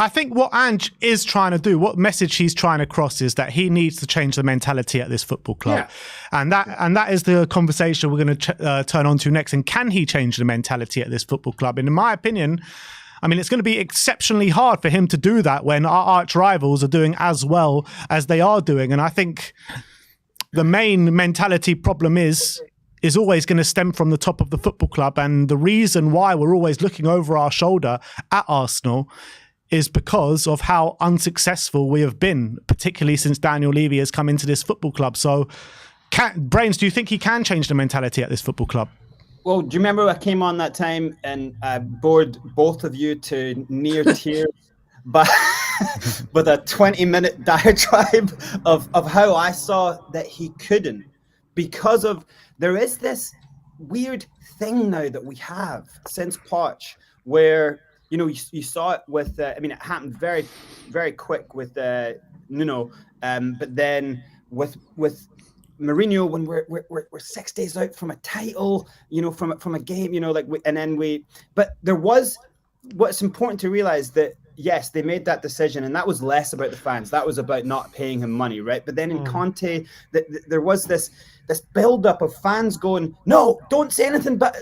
think what Ange is trying to do, what message he's trying to cross, is that he needs to change the mentality at this football club, and that is the conversation we're going to turn on to next. And can he change the mentality at this football club? And in my opinion, I mean, it's going to be exceptionally hard for him to do that when our arch rivals are doing as well as they are doing. And I think the main mentality problem is always going to stem from the top of the football club. And the reason why we're always looking over our shoulder at Arsenal is because of how unsuccessful we have been, particularly since Daniel Levy has come into this football club. So, Brains, do you think he can change the mentality at this football club? Well, do you remember I came on that time and I bored both of you to near tears but with a 20-minute diatribe of how I saw that he couldn't, because of there is this weird thing now that we have since Poch where, you know, you saw it with, I mean, it happened very, very quick with Nuno, but then with Mourinho, when we're 6 days out from a title, you know, from a game, you know, like but there was, what's important to realize that yes, they made that decision, and that was less about the fans. That was about not paying him money, right? But then in Conte, there was this build-up of fans going, no, don't say anything bad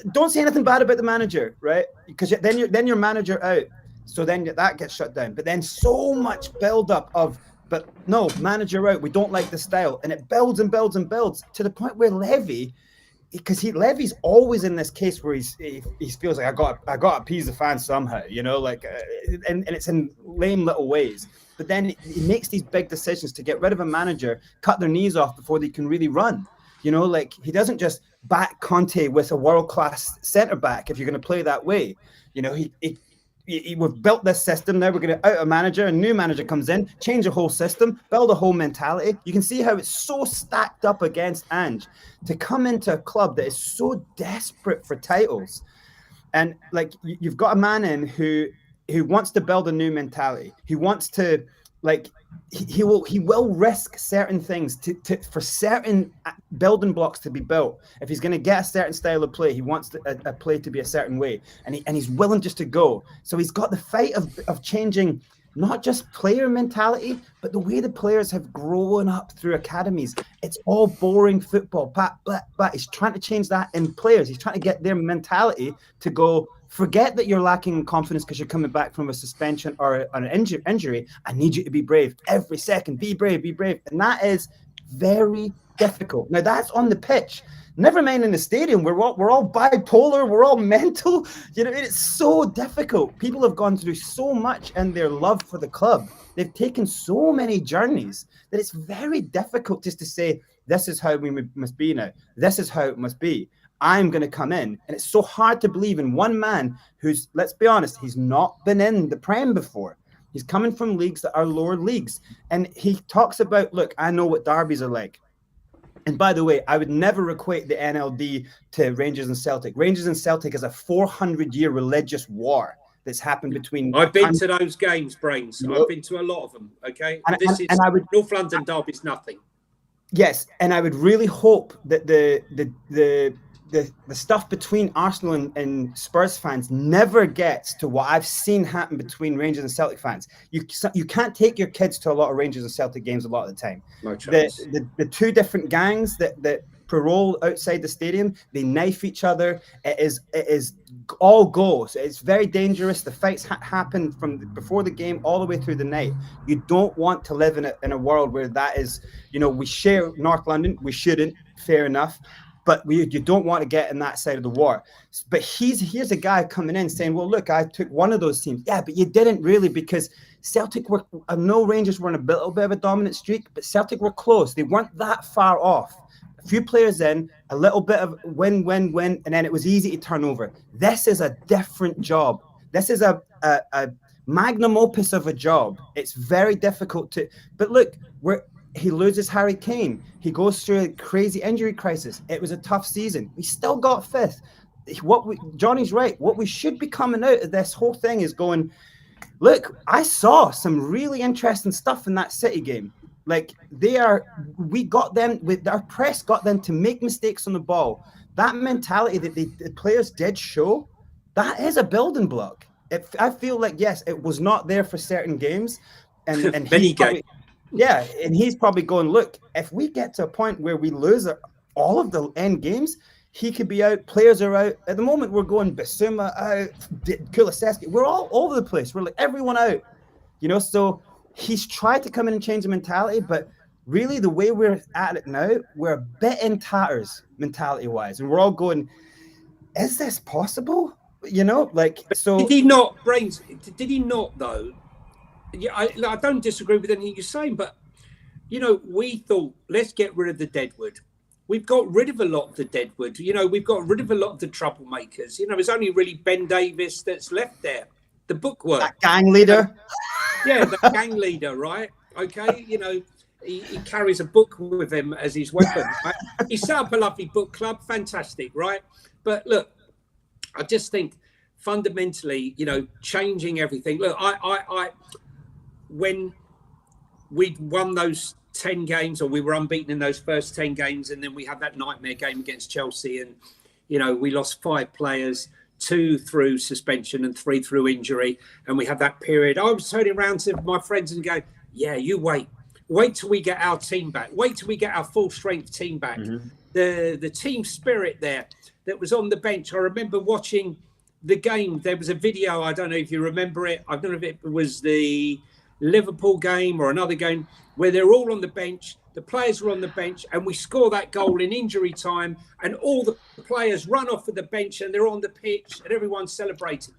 about the manager, right? Because then your manager out, so then that gets shut down. But then so much build-up of, but no, manager out, we don't like the style, and it builds and builds and builds to the point where Levy's always in this case where he feels like I got to appease the fans somehow, you know, like, and it's in lame little ways. But then he makes these big decisions to get rid of a manager, cut their knees off before they can really run. You know, like, he doesn't just back Conte with a world-class centre back if you're going to play that way. You know, we've built this system. Now we're going to out a manager, a new manager comes in, change the whole system, build a whole mentality. You can see how it's so stacked up against Ange to come into a club that is so desperate for titles. And like, you've got a man in who wants to build a new mentality. He wants to, like, he will risk certain things for certain building blocks to be built. If he's going to get a certain style of play, he wants a play to be a certain way, and he's willing just to go. So he's got the fight of changing not just player mentality, but the way the players have grown up through academies. It's all boring football, but he's trying to change that in players. He's trying to get their mentality to go, forget that you're lacking in confidence because you're coming back from a suspension or an injury. I need you to be brave every second. Be brave, be brave. And that is very difficult. Now, that's on the pitch. Never mind in the stadium. We're all bipolar. We're all mental. You know, it's so difficult. People have gone through so much in their love for the club. They've taken so many journeys that it's very difficult just to say, this is how we must be now. This is how it must be. I'm going to come in. And it's so hard to believe in one man who's, let's be honest, he's not been in the Prem before. He's coming from leagues that are lower leagues. And he talks about, look, I know what derbies are like. And by the way, I would never equate the NLD to Rangers and Celtic. Rangers and Celtic is a 400-year religious war that's happened between... I've been to those games, Brains. I've been to a lot of them, okay? North London derby's nothing. Yes, and I would really hope that the stuff between Arsenal and Spurs fans never gets to what I've seen happen between Rangers and Celtic fans. You can't take your kids to a lot of Rangers and Celtic games a lot of the time. No chance. The two different gangs that parole outside the stadium, they knife each other. It is all go. So it's very dangerous. The fights happen from before the game all the way through the night. You don't want to live in a world where that is, you know, we share North London. We shouldn't, fair enough. But you don't want to get in that side of the war. But here's a guy coming in saying, well, look, I took one of those teams. Yeah, but you didn't really, because Celtic were, I know Rangers were in a little bit of a dominant streak, but Celtic were close. They weren't that far off. A few players in, a little bit of win, and then it was easy to turn over. This is a different job. This is a magnum opus of a job. It's very difficult to, but look, he loses Harry Kane. He goes through a crazy injury crisis. It was a tough season. We still got fifth. Johnny's right. What we should be coming out of this whole thing is going, look, I saw some really interesting stuff in that City game. Like, we got them, with our press got them to make mistakes on the ball. That mentality that the players did show, that is a building block. I feel like, yes, it was not there for certain games, and many games. Yeah, and he's probably going, look, if we get to a point where we lose all of the end games, he could be out. Players are out. At the moment, we're going Basuma out, Kuliseski. We're all over the place. We're like everyone out, So he's tried to come in and change the mentality, but really the way we're at it now, we're a bit in tatters mentality-wise, and we're all going, is this possible? So. Did he not, Brains? Did he not though? Yeah, I don't disagree with anything you're saying, but we thought, let's get rid of the Deadwood. We've got rid of a lot of the Deadwood. We've got rid of a lot of the troublemakers. It's only really Ben Davis that's left there. The bookworm. That gang leader. Yeah, the gang leader, right? Okay, he carries a book with him as his weapon. Right? He set up a lovely book club. Fantastic, right? But look, I just think fundamentally, changing everything. Look, I when we'd won those 10 games, or we were unbeaten in those first 10 games, and then we had that nightmare game against Chelsea, and we lost 5 players, 2 through suspension and 3 through injury, and we had that period. I was turning around to my friends and going, yeah, you wait till we get our team back, wait till we get our full strength team back. The team spirit there that was on the bench. I remember watching the game. There was a video, I don't know if you remember it, I don't know if it was the Liverpool game or another game, where they're all on the bench, the players were on the bench, and we score that goal in injury time, and all the players run off of the bench and they're on the pitch and everyone's celebrating.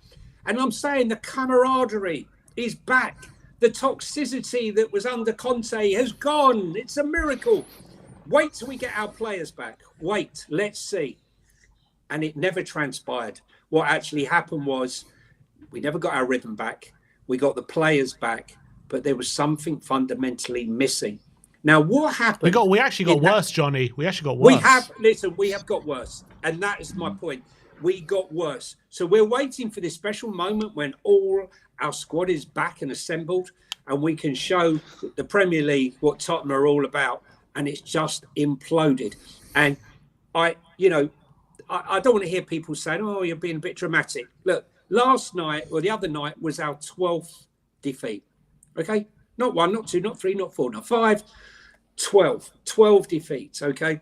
And I'm saying the camaraderie is back. The toxicity that was under Conte has gone. It's a miracle. Wait till we get our players back. Wait, let's see. And it never transpired. What actually happened was we never got our rhythm back. We got the players back, but there was something fundamentally missing. Now, what happened? We actually got worse, Johnny. We actually got worse. We have got worse. And that is my point. We got worse. So we're waiting for this special moment when all our squad is back and assembled, and we can show the Premier League what Tottenham are all about. And it's just imploded. And I don't want to hear people saying, oh, you're being a bit dramatic. Look, last night or the other night was our 12th defeat. Okay? Not 1, not 2, not 3, not 4, not 5. 12 defeats. Okay?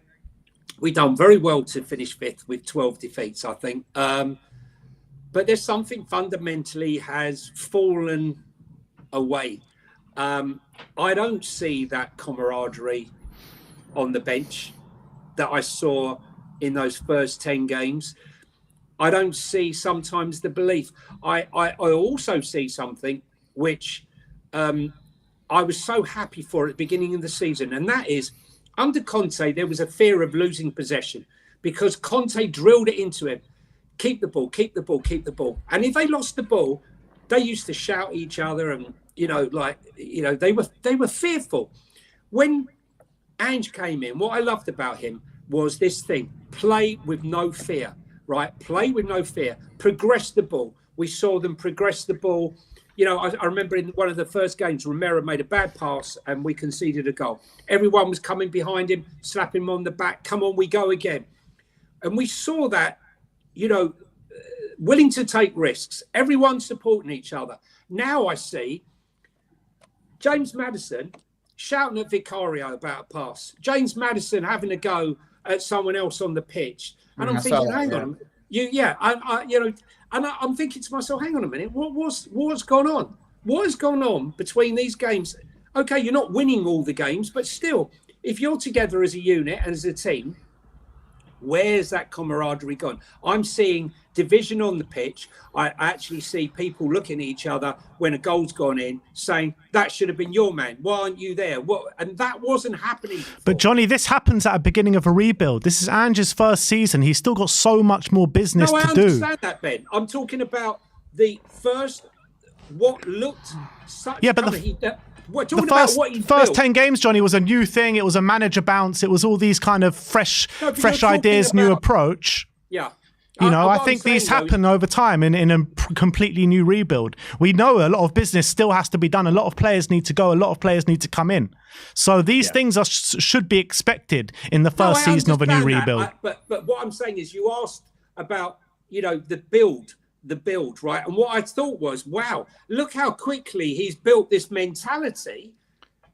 We done very well to finish 5th with 12 defeats, I think. But there's something fundamentally has fallen away. I don't see that camaraderie on the bench that I saw in those first 10 games. I don't see sometimes the belief. I also see something which I was so happy for at the beginning of the season, and that is, under Conte, there was a fear of losing possession because Conte drilled it into him. Keep the ball, keep the ball, keep the ball. And if they lost the ball, they used to shout at each other and, they were fearful. When Ange came in, what I loved about him was this thing, play with no fear, right? Play with no fear, progress the ball. We saw them progress the ball. I remember in one of the first games, Romero made a bad pass and we conceded a goal. Everyone was coming behind him, slapping him on the back. Come on, we go again. And we saw that, willing to take risks. Everyone supporting each other. Now I see James Maddison shouting at Vicario about a pass. James Maddison having a go at someone else on the pitch. And I'm thinking, hang on a minute. I'm thinking to myself, hang on a minute, what's gone on? What has gone on between these games? Okay, you're not winning all the games, but still, if you're together as a unit and as a team, where's that camaraderie gone? I'm seeing division on the pitch. I actually see people looking at each other when a goal's gone in, saying, that should have been your man. Why aren't you there? And that wasn't happening before. But Johnny, this happens at the beginning of a rebuild. This is Ange's first season. He's still got so much more business to do. I understand that, Ben. I'm talking about the first, what looked such... Yeah, but the first 10 games, Johnny, was a new thing. It was a manager bounce. It was all these kind of fresh ideas, new approach. Yeah. I think these happen over time in a completely new rebuild. We know a lot of business still has to be done. A lot of players need to go. A lot of players need to come in. So these things should be expected in the first season of a new rebuild. But what I'm saying is, you asked about the build, the build, right? And what I thought was, wow, look how quickly he's built this mentality.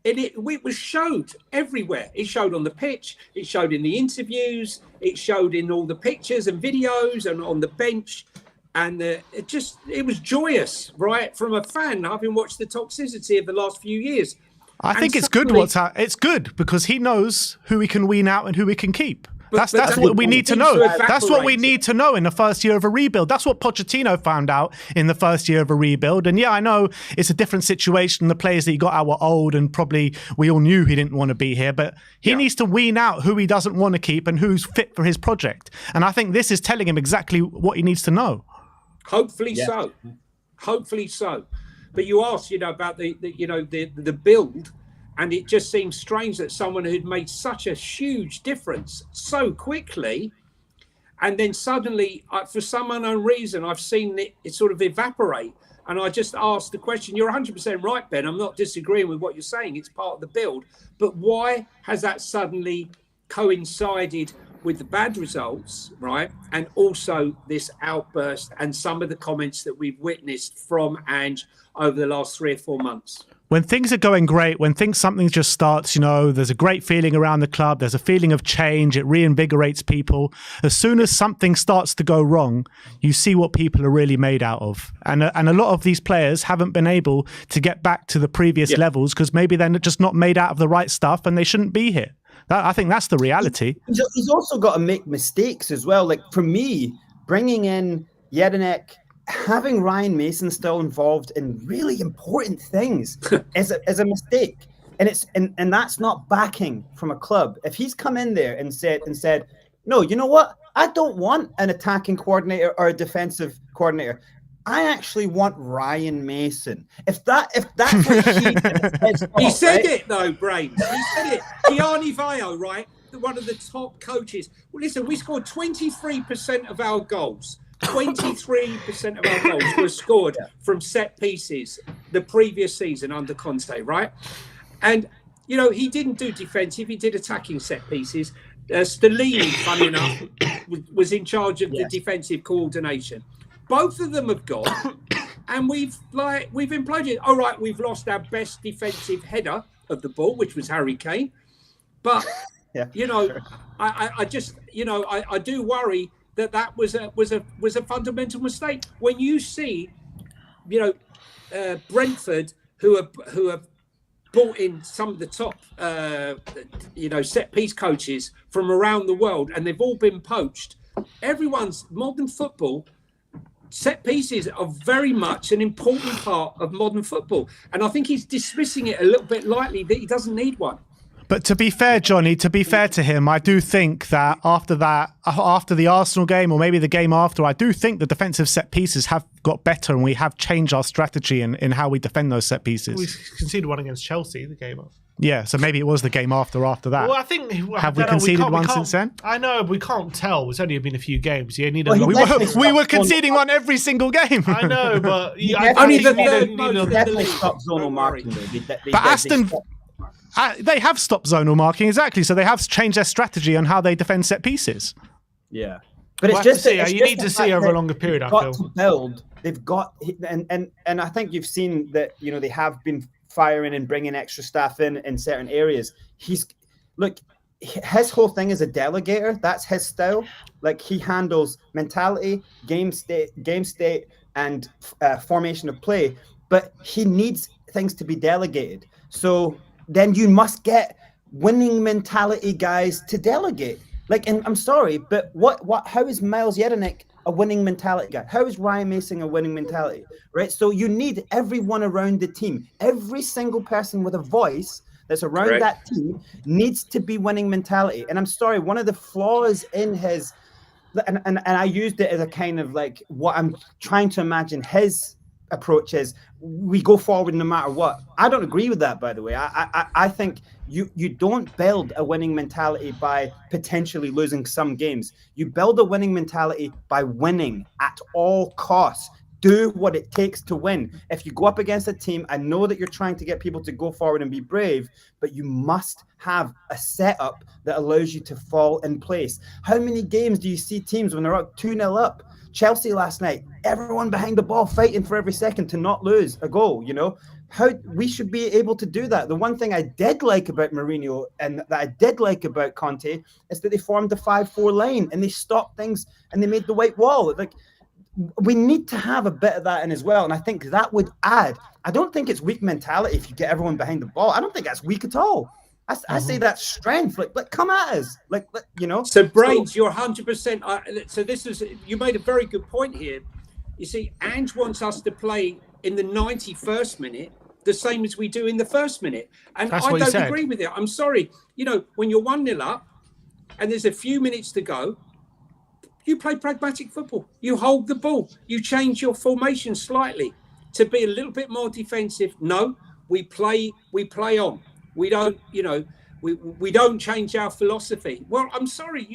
And it was showed everywhere. It showed on the pitch. It showed in the interviews. It showed in all the pictures and videos and on the bench. And it was joyous, right? From a fan, having watched the toxicity of the last few years. I think it's good. It's good because he knows who he can wean out and who he can keep. That's what we need to know. That's what we need to know in the first year of a rebuild. That's what Pochettino found out in the first year of a rebuild. And yeah, I know it's a different situation. The players that he got out were old and probably we all knew he didn't want to be here. But he needs to wean out who he doesn't want to keep and who's fit for his project. And I think this is telling him exactly what he needs to know. Hopefully so. Hopefully so. But you asked, about the build. And it just seems strange that someone who'd made such a huge difference so quickly, and then suddenly, for some unknown reason, I've seen it sort of evaporate. And I just asked the question, you're 100% right, Ben. I'm not disagreeing with what you're saying. It's part of the build. But why has that suddenly coincided with the bad results, right? And also this outburst and some of the comments that we've witnessed from Ange over the last 3 or 4 months? When things are going great, when something just starts, there's a great feeling around the club. There's a feeling of change. It reinvigorates people. As soon as something starts to go wrong, you see what people are really made out of. And a lot of these players haven't been able to get back to the previous levels because maybe they're just not made out of the right stuff and they shouldn't be here. I think that's the reality. He's also got to make mistakes as well. Like for me, bringing in Jedinek, having Ryan Mason still involved in really important things is a mistake, and that's not backing from a club. If he's come in there and said, no, you know what? I don't want an attacking coordinator or a defensive coordinator. I actually want Ryan Mason. If that's what he said it though, Brains. He said it. Gianni Vaio, right? One of the top coaches. Well, listen, we scored 23% of our goals. 23% of our goals were scored from set pieces the previous season under Conte, right? And, he didn't do defensive. He did attacking set pieces. Stellini, funny enough, was in charge of the defensive coordination. Both of them have gone, and we've imploded. All right, we've lost our best defensive header of the ball, which was Harry Kane. But, I just, I do worry that was a fundamental mistake. When you see, Brentford, who have brought in some of the top, set piece coaches from around the world, and they've all been poached. Everyone's modern football. Set pieces are very much an important part of modern football, and I think he's dismissing it a little bit lightly that he doesn't need one. But to be fair, Johnny, to be fair to him, I do think that after the Arsenal game or maybe the game after, I do think the defensive set pieces have got better and we have changed our strategy in how we defend those set pieces. We conceded one against Chelsea, the game after. Yeah, so maybe it was the game after that. Well, I think... Have we conceded one since then? I know, we can't tell. It's only been a few games. You need we were conceding one every single game. I know, but... only the third most. Definitely stop zonal marking. They have stopped zonal marking, exactly. So they have changed their strategy on how they defend set pieces. Yeah. But it's you need to see over a longer period, I feel. To build, they've got... And I think you've seen that, they have been firing and bringing extra staff in certain areas. His whole thing is a delegator. That's his style. Like he handles mentality, game state, and formation of play. But he needs things to be delegated. So then you must get winning mentality guys to delegate. And I'm sorry, but how is Miles Jedinek a winning mentality guy? How is Ryan Mason a winning mentality? Right? So you need everyone around the team. Every single person with a voice that's around that team needs to be winning mentality. And I'm sorry, one of the flaws in his, and I used it as a kind of what I'm trying to imagine his approach is, we go forward no matter what. I don't agree with that, by the way. I think you don't build a winning mentality by potentially losing some games. You build a winning mentality by winning at all costs. Do what it takes to win. If you go up against a team, I know that you're trying to get people to go forward and be brave, but you must have a setup that allows you to fall in place. How many games do you see teams when they're up 2-0 up Chelsea last night, everyone behind the ball fighting for every second to not lose a goal, How we should be able to do that. The one thing I did like about Mourinho and that I did like about Conte is that they formed the 5-4 line and they stopped things and they made the white wall. Like, we need to have a bit of that in as well. And I think that would add. I don't think it's weak mentality if you get everyone behind the ball. I don't think that's weak at all. I say that's strength. Like come at us. So, Brains, you're 100%. So this is, you made a very good point here. You see, Ange wants us to play in the 91st minute the same as we do in the first minute. And That's I what he don't said. agree with it. I'm sorry. When you're 1-0 up and there's a few minutes to go, you play pragmatic football. You hold the ball. You change your formation slightly to be a little bit more defensive. No, we play on. We don't, we don't change our philosophy. Well, I'm sorry,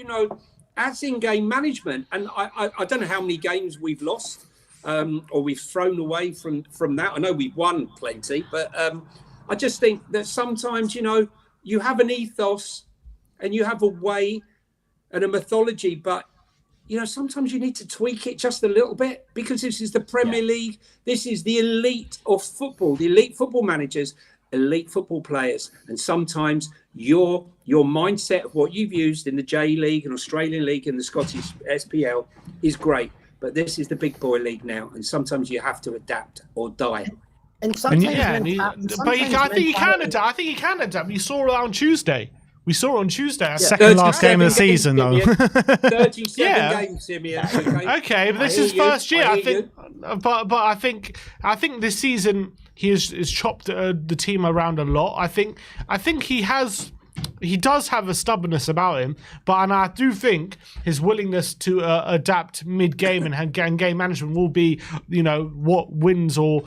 as in-game management, and I don't know how many games we've lost or we've thrown away from that. I know we've won plenty, but I just think that sometimes, you have an ethos and you have a way and a mythology, but sometimes you need to tweak it just a little bit because this is the Premier League. This is the elite of football, the elite football managers, elite football players. And sometimes your mindset of what you've used in the J League and Australian League and the Scottish SPL is great. But this is the big boy league now. And sometimes you have to adapt or die. And sometimes, I think you can adapt. I think you can adapt. We saw it on Tuesday. Second last game of the season, though. 37 games, Simeon. Okay, but this is first year. I think, but I think this season he has chopped the team around a lot. I think he does have a stubbornness about him, and I do think his willingness to adapt mid-game and game management will be, what wins or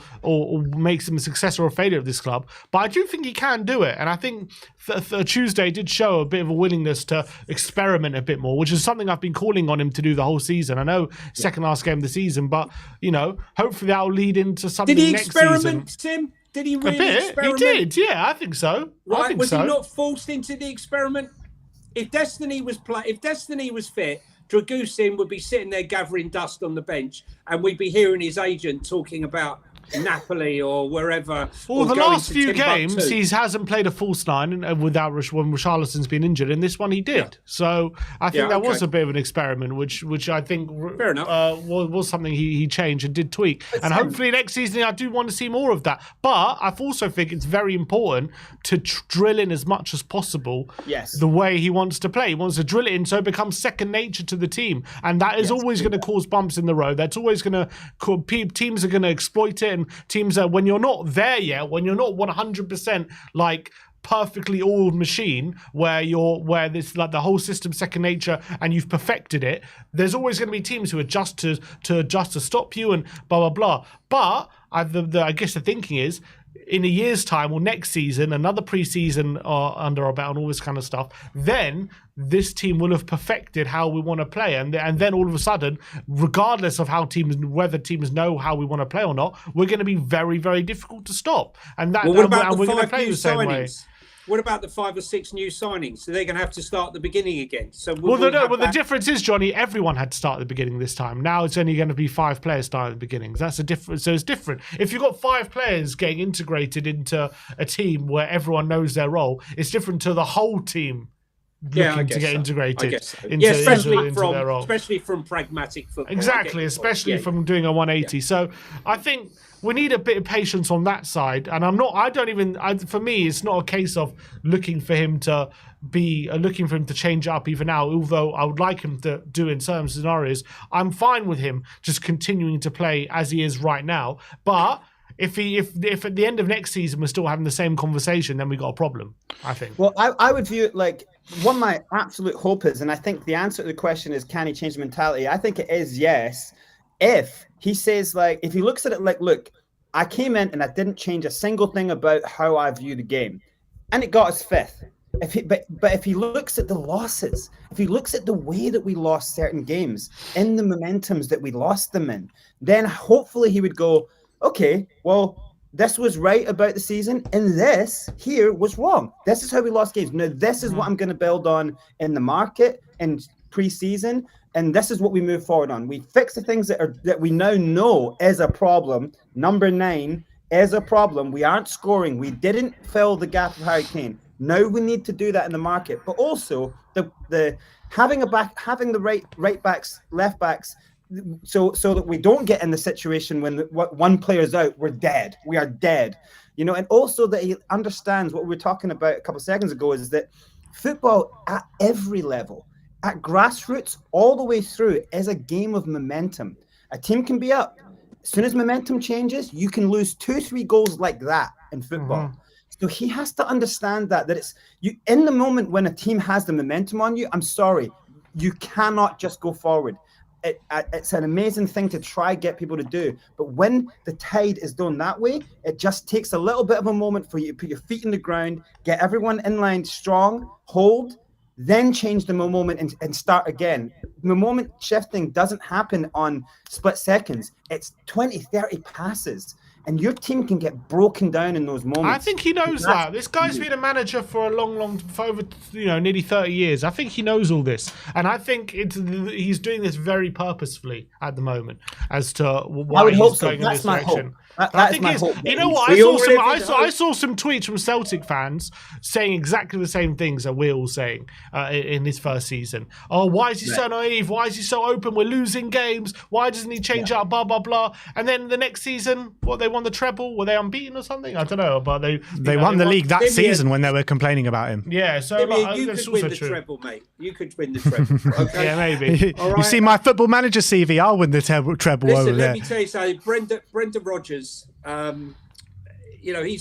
makes him a success or a failure of this club. But I do think he can do it, and I think Tuesday did show a bit of a willingness to experiment a bit more, which is something I've been calling on him to do the whole season. I know second last game of the season, but hopefully that will lead into something next season. Did he experiment, Tim? Did he really experiment? He did, yeah, I think so. Right, was he not forced into the experiment? If Destiny was fit, Dragusin would be sitting there gathering dust on the bench, and we'd be hearing his agent talking about Napoli or wherever. Well, the last few games, he hasn't played a false nine without when Richarlison's been injured. In this one, he did. Yeah. So I think that was a bit of an experiment, which I think was something he changed and did tweak. And hopefully next season, I do want to see more of that. But I also think it's very important to drill in as much as possible the way he wants to play. He wants to drill it in so it becomes second nature to the team. And that is always going to cause bumps in the road. That's always going to teams are going to exploit it. And teams are, when you're not there yet, when you're not 100% like perfectly oiled machine where this like the whole system second nature and you've perfected it, there's always going to be teams who adjust to stop you and blah blah blah. But I guess the thinking is, in a year's time or next season, another pre-season under our belt and all this kind of stuff, then this team will have perfected how we want to play. And then all of a sudden, regardless of whether teams know how we want to play or not, we're going to be very, very difficult to stop. And what about the 5 new signings? What about the 5 or 6 new signings? So they're going to have to start at the beginning again. So the difference is, Johnny, everyone had to start at the beginning this time. Now it's only going to be 5 players starting at the beginning. That's a difference. So it's different. If you've got 5 players getting integrated into a team where everyone knows their role, it's different to the whole team looking to get integrated into their role. Especially from pragmatic football. Exactly, especially from doing a 180. So I think we need a bit of patience on that side. And for me, it's not a case of looking for him to change it up even now, although I would like him to do in certain scenarios. I'm fine with him just continuing to play as he is right now. But if at the end of next season we're still having the same conversation, then we got a problem, I think. Well, I would view it like, what my absolute hope is, and I think the answer to the question is, can he change the mentality? I think it is yes. If he says, like, if he looks at it like, look, I came in and I didn't change a single thing about how I view the game, and it got us 5th. But if he looks at the losses, if he looks at the way that we lost certain games, in the momentums that we lost them in, then hopefully he would go, okay, well, this was right about the season, and this here was wrong. This is how we lost games. Now, this is what I'm going to build on in the market and pre-season, and this is what we move forward on. We fix the things that we now know is a problem. Number 9 is a problem. We aren't scoring. We didn't fill the gap of Harry Kane. Now we need to do that in the market, but also the having the right backs, left backs, so that we don't get in the situation when one player's out, we're dead. We are dead, you know. And also that he understands what we were talking about a couple of seconds ago is that football at every level, at grassroots all the way through, is a game of momentum. A team can be up. As soon as momentum changes, you can lose 2-3 goals like that in football. Mm-hmm. So he has to understand that it's you in the moment when a team has the momentum on you. I'm sorry, you cannot just go forward. It's an amazing thing to try get people to do, but when the tide is done that way, it just takes a little bit of a moment for you to put your feet in the ground, get everyone in line strong, hold, then change the moment and start again. The moment shifting doesn't happen on split seconds. It's 20, 30 passes. And your team can get broken down in those moments. I think he knows that. This guy's been a manager for for over, nearly 30 years. I think he knows all this, and I think he's doing this very purposefully at the moment as to why he's going in this direction. That's my hope. You know what? I saw some tweets from Celtic fans saying exactly the same things that we're all saying in his first season. Oh, why is he so naive? Why is he so open? We're losing games. Why doesn't he change up? Blah blah blah. And then the next season, they won the treble. Were they unbeaten or something? I don't know. But they won the league that season when they were complaining about him. Yeah. So you could win the treble, mate. You could win the treble. Okay? Yeah, maybe. Right. You see my Football Manager CV? I'll win the treble over there. Let me tell you something. Brenda Rodgers. He's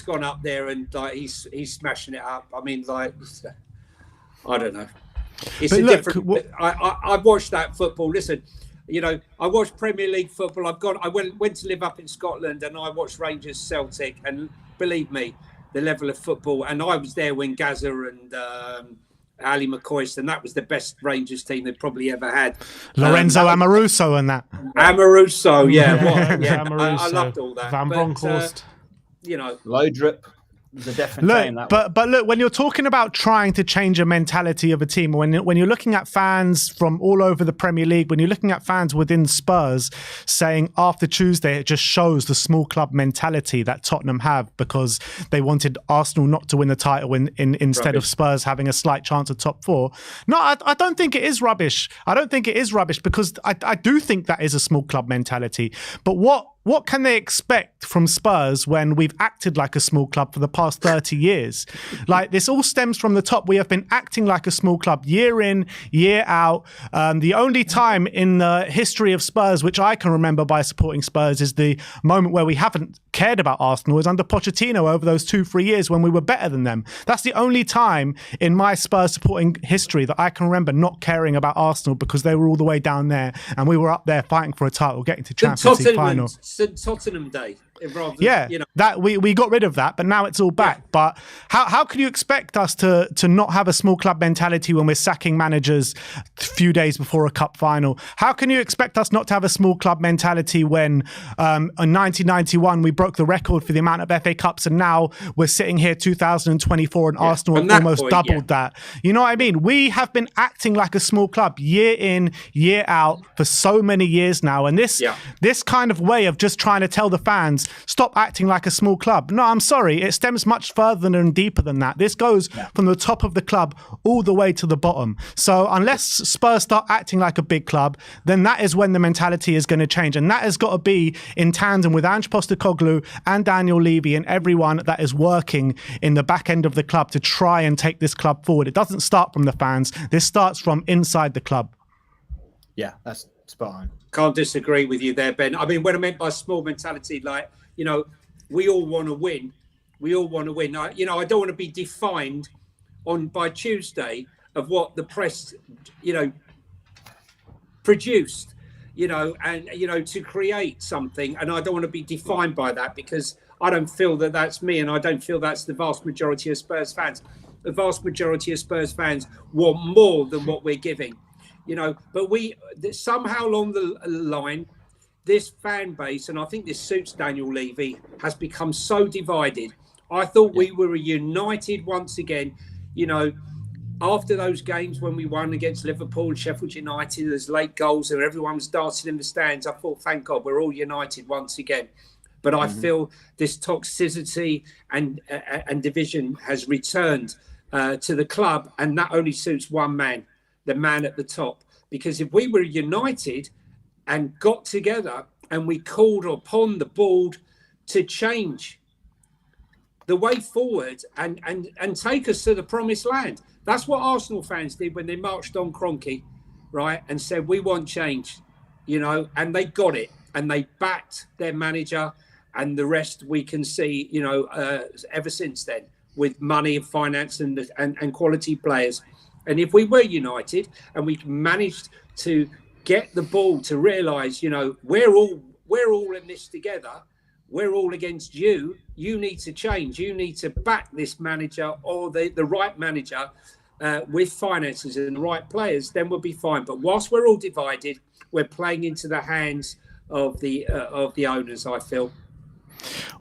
gone up there and he's smashing it up. I mean, I don't know. It's different. I've watched that football. Listen, I watched Premier League football. I went to live up in Scotland and I watched Rangers Celtic, and believe me, the level of football. And I was there when Gaza and Ali McCoist, and that was the best Rangers team they've probably ever had. Lorenzo Amoruso and that. Amoruso, yeah. Amoruso. I loved all that. Van Bronckhorst. Loudrip. It's a different time, but look, when you're talking about trying to change a mentality of a team, when you're looking at fans from all over the Premier League, when you're looking at fans within Spurs saying after Tuesday, it just shows the small club mentality that Tottenham have because they wanted Arsenal not to win the title instead of Spurs having a slight chance at top 4. No, I don't think it is rubbish. I don't think it is rubbish because I do think that is a small club mentality. But what can they expect from Spurs when we've acted like a small club for the past 30 years? Like, this all stems from the top. We have been acting like a small club year in, year out. The only time in the history of Spurs, which I can remember by supporting Spurs, is the moment where we haven't cared about Arsenal is under Pochettino over those 2-3 years when we were better than them. That's the only time in my Spurs supporting history that I can remember not caring about Arsenal because they were all the way down there and we were up there fighting for a title, getting to Champions League final. Tottenham Day. That we got rid of that, but now it's all back. Yeah. But how can you expect us to not have a small club mentality when we're sacking managers a few days before a cup final? How can you expect us not to have a small club mentality when in 1991 we broke the record for the amount of FA Cups and now we're sitting here 2024 and Arsenal have almost doubled that? You know what I mean? We have been acting like a small club year in, year out for so many years now, and this kind of way of just trying to tell the fans stop acting like a small club. No, I'm sorry. It stems much further and deeper than that. This goes from the top of the club all the way to the bottom. So unless Spurs start acting like a big club, then that is when the mentality is going to change. And that has got to be in tandem with Ange Postecoglou and Daniel Levy and everyone that is working in the back end of the club to try and take this club forward. It doesn't start from the fans. This starts from inside the club. Yeah, that's spot on. Can't disagree with you there, Ben. I mean, what I meant by small mentality, we all want to win. We all want to win. I don't want to be defined by Tuesday of what the press, produced, to create something. And I don't want to be defined by that because I don't feel that that's me, and I don't feel that's the vast majority of Spurs fans. The vast majority of Spurs fans want more than what we're giving. But we somehow along the line, this fan base, and I think this suits Daniel Levy, has become so divided. I thought we were united once again. after those games when we won against Liverpool and Sheffield United, there's late goals and everyone was dancing in the stands. I thought, thank God, we're all united once again. But I feel this toxicity and division has returned to the club, and that only suits one man, the man at the top. Because if we were united and got together and we called upon the board to change the way forward and take us to the promised land. That's what Arsenal fans did when they marched on Kroenke, right, and said, we want change, you know, and they got it. And they backed their manager, and the rest we can see, you know, ever since then, with money and finance and quality players. And if we were united and we managed to get the ball to realise, you know, we're all in this together, we're all against you. You need to change. You need to back this manager or the right manager with finances and the right players, then we'll be fine. But whilst we're all divided, we're playing into the hands of the owners, I feel.